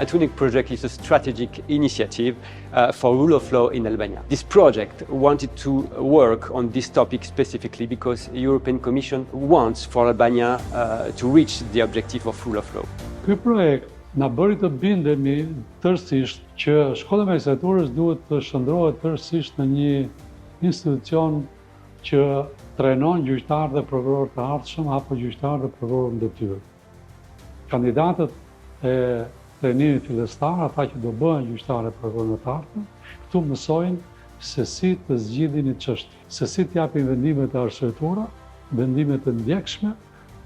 Atunic project is a strategic initiative for rule of law in Albania. This project wanted to work on this topic specifically because the European Commission wants for Albania to reach the objective of rule of law. Ky projekt na bëri të bindemi tërësisht që Shkolla e Magjistraturës duhet të shndrohet tërësisht në një institucion që trajnon gjyqtarë dhe prokurorë të ardhshëm apo gjyqtarë dhe prokurorë në detyrë. Kandidatët e trajnimit fillestar, ata që do bëhen gjyqtarë dhe prokurorë të ardhshëm, këtu mësojnë se si të zgjidhin një çështje, se si të japin vendime të arsyetuara, vendime të ndjekshme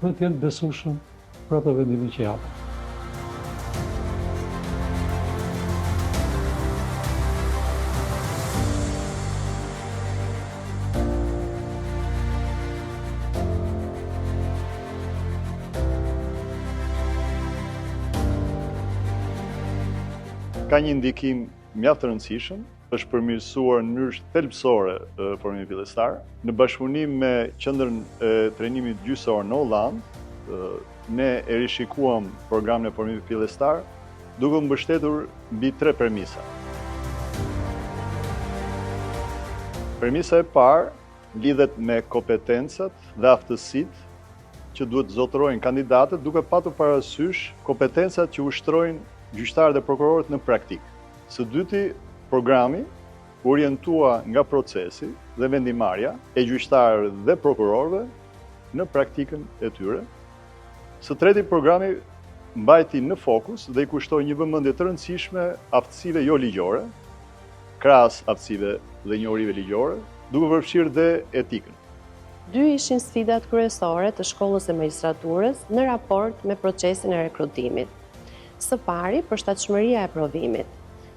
dhe të jenë besueshëm për ato vendime që japin. Ka një ndikim mjaft të rëndësishëm, është përmirësuar në mënyrë thelbësore formimi fillestar. Në bashkëpunim me Qendrën e Trajnimit Gjyqësor në Hollandë, ne e rishikuam programin e formimit fillestar, duke mbështetur mbi 3 premisa. Premisa e parë lidhet me kompetencat dhe aftësitë që duhet zotërojnë kandidatët, duke patur parasysh kompetencat që ushtrojnë gjyqtarët dhe prokurorët në praktikë. Së dyti, programi orientua nga procesi dhe vendimarrja e gjyqtarëve dhe prokurorëve në praktikën e tyre. Së treti, programi mbajti në fokus dhe i kushtoi një vëmendje të rëndësishme aftësive jo ligjore, krahas aftësive dhe njohurive ligjore, duke përfshirë dhe etikën. Dy ishin sfidat kryesore të Shkollës e Magjistraturës në raport me procesin e rekrutimit. Së pari, përshtatshmëria e provimit,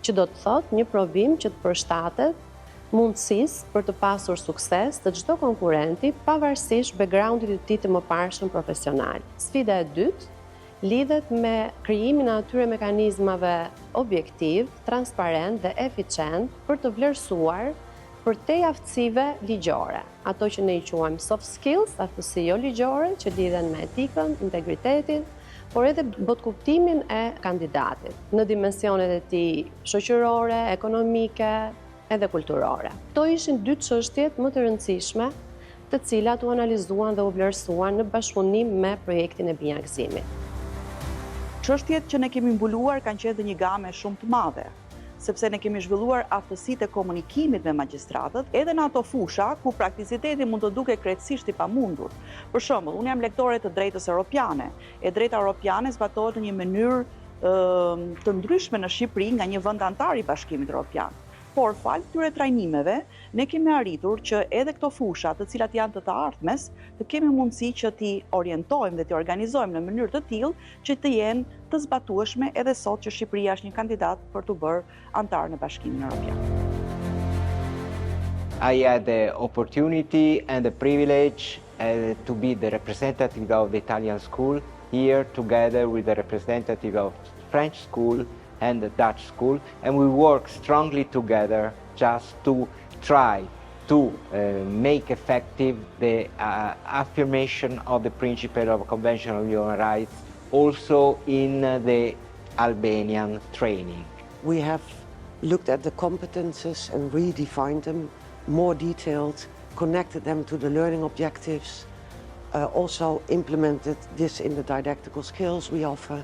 që do të thotë një provim që të përshtatet mundësisë për të pasur sukses të çdo konkurrenti pavarësisht backgroundit të tij të mëparshëm profesional. Sfida e dytë lidhet me krijimin e atyre mekanizmave objektiv, transparent dhe eficient për të vlerësuar përtej aftësive ligjore, ato që ne i quajmë soft skills, aftësi jo ligjore, që lidhen me etikën, integritetin, por edhe botkuptimin e kandidatit në dimensionet e tij shoqërore, ekonomike edhe kulturore. Kto ishin dy çështjet më të rëndësishme, të cilat u analizuan dhe u vlerësuan në bashkëpunim me projektin e binjakëzimit. Çështjet që ne kemi mbuluar kanë qenë një gamë shumë të madhe, sepse ne kemi zhvilluar aftësitë e komunikimit me magjistratët, edhe në ato fusha ku praktikiteti mund të duke krejtësisht i pamundur. Për shembull, unë jam lektore të drejtës europiane. E drejta europiane zbatohet në një mënyrë të ndryshme në Shqipëri nga një vend antar i Bashkimit Evropian. Por fal këtyre trajnimeve, ne kemi arritur që edhe këto fusha, të cilat janë të ardhmes, të kemi mundësi që t'i orientojmë dhe t'i organizojmë në mënyrë të tillë që të jenë të zbatueshme edhe sot që Shqipëria është një kandidat për të bërë antar në Bashkimin Evropian. I had the opportunity and the privilege to be the representative of the Italian school here together with the representative of French school and the Dutch school, and we work strongly together just to try to make effective the affirmation of the principle of Convention on Human Rights also in the Albanian training. We have looked at the competences and redefined them, more detailed, connected them to the learning objectives, also implemented this in the didactical skills we offer.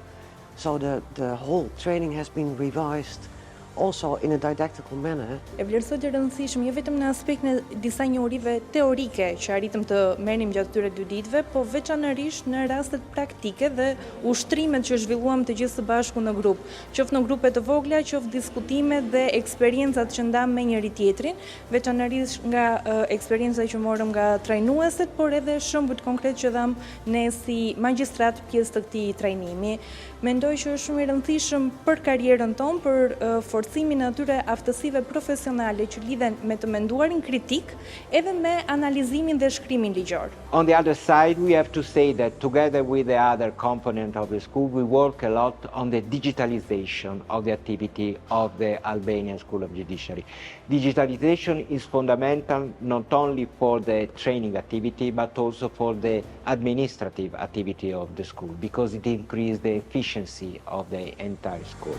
So the whole training has been revised also in a didactical manner. E vlerësoj të rëndësishëm jo vetëm në aspektin e disa njohurive teorike që arritëm të merrnim gjatë këtyre 2 ditëve, po veçanërisht në rastet praktike dhe ushtrimet që zhvilluam të gjithë së bashku në grup, qoftë në grupe të vogla, qoftë diskutimet dhe eksperiencat që ndam me njëri tjetrin, veçanërisht nga eksperienca që morëm nga trajnuesit, por edhe shembuj konkret që dham ne si magjistrat pjesë të këtij trajnimi. Mendoj që është shumë i rëndësishëm për karrierën tonë, për forcimin e atyre aftësive profesionale që lidhen me të menduarin kritik edhe me analizimin dhe shkrimin ligjor. On the other side, we have to say that together with the other component of the school, we work a lot on the digitalization of the activity of the Albanian School of Judiciary. Digitalization is fundamental not only for the training activity, but also for the administrative activity of the school, because it increases the efficiency of the entire school.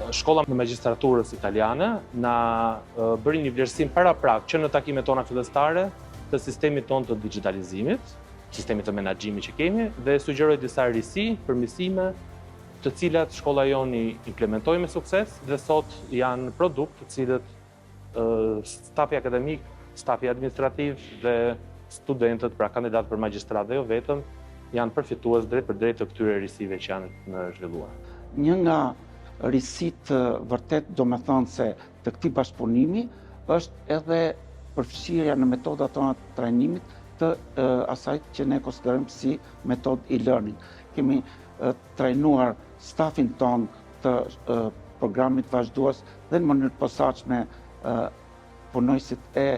Shkolla e Magjistraturës Italiane na bëri një vlerësim paraprak që në takimet tona fillestare të sistemit tonë të digitalizimit, sistemit të menaxhimit që kemi, dhe sugjeroi disa risi, përmirësime, të cilat shkolla joni implementoi me sukses dhe sot janë produkt të cilët stafi akademik, stafi administrativ dhe studentët, pra kandidatë për magjistrat dhe jo vetëm, janë përfitues drejt për drejt të këtyre risive që janë në zhvilluar. Një nga risit vërtet do me thonë se të këtij bashkëpunimi është edhe përfshirja në metodat tona të trajnimit të asaj që ne konsiderojmë si metodë e-learning. Kemi trajnuar stafin ton të programit vazhdues dhe në mënyrë të posaçme punojësit e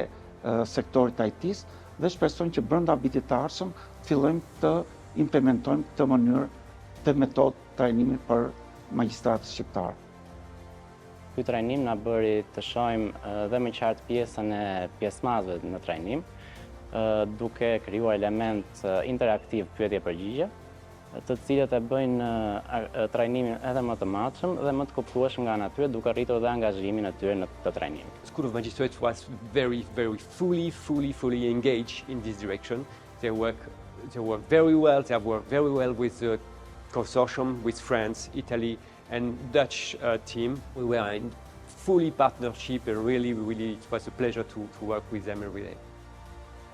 sektorit IT-s dhe shpresojmë që brenda vitit të ardhshëm fillojmë të implementojmë këtë mënyrë të metodë trajnimi për magjistratët shqiptarë. Ky trajnim na bëri të shohim dhe më qartë pjesën e pjesëmarrësve në trajnim, duke krijuar element interaktiv pyetje-përgjigje, të cilët e bëjnë trajnimin edhe më të matshëm dhe më të kuptueshëm nga ana e tyre, duke arritur dhe angazhimin e tyre në këtë trajnim. School of Magistrates was very fully engaged in this direction. They work very well. They have worked very well with the consortium, with France, Italy, and Dutch team. We were in fully partnership, and really, it was a pleasure to work with them every day.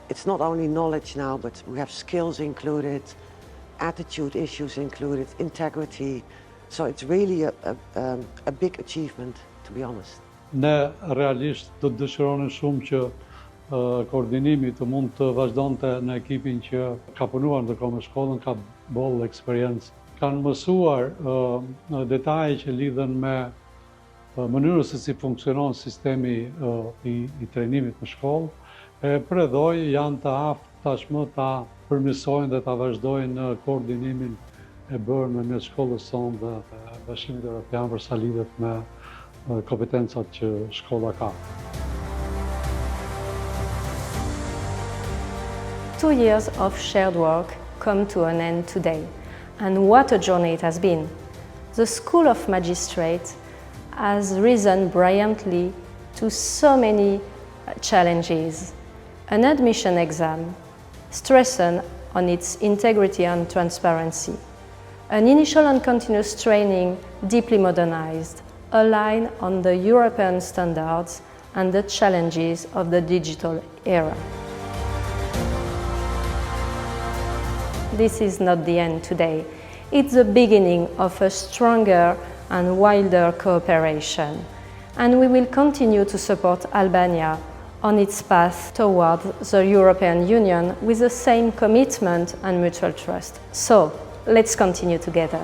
It's not only knowledge now, but we have skills included, attitude issues included, integrity. So it's really a big achievement, to be honest. Ne realisht do të dëshironin shumë që koordinimi të mund të vazhdonte në ekipin që ka punuar ndërkohë me shkollën, ka bollë eksperiencë. Kanë mësuar detaje që lidhen me mënyrën se si funksionon sistemi i trajnimit në shkollë. Predhoj janë të aftë tashmë ta përmirësojnë dhe ta vazhdojnë koordinimin e bërë me mes shkollës sonë dhe Bashkimit Evropian për sa lidhet me kompetencat që shkolla ka. 2 years of shared work come to an end today, and what a journey it has been. The School of Magistrates has risen brilliantly to so many challenges. An admission exam stressing on its integrity and transparency. An initial and continuous training deeply modernized, aligned on the European standards and the challenges of the digital era. This is not the end today. It's the beginning of a stronger and wilder cooperation. And we will continue to support Albania on its path toward the European Union with the same commitment and mutual trust. So, let's continue together.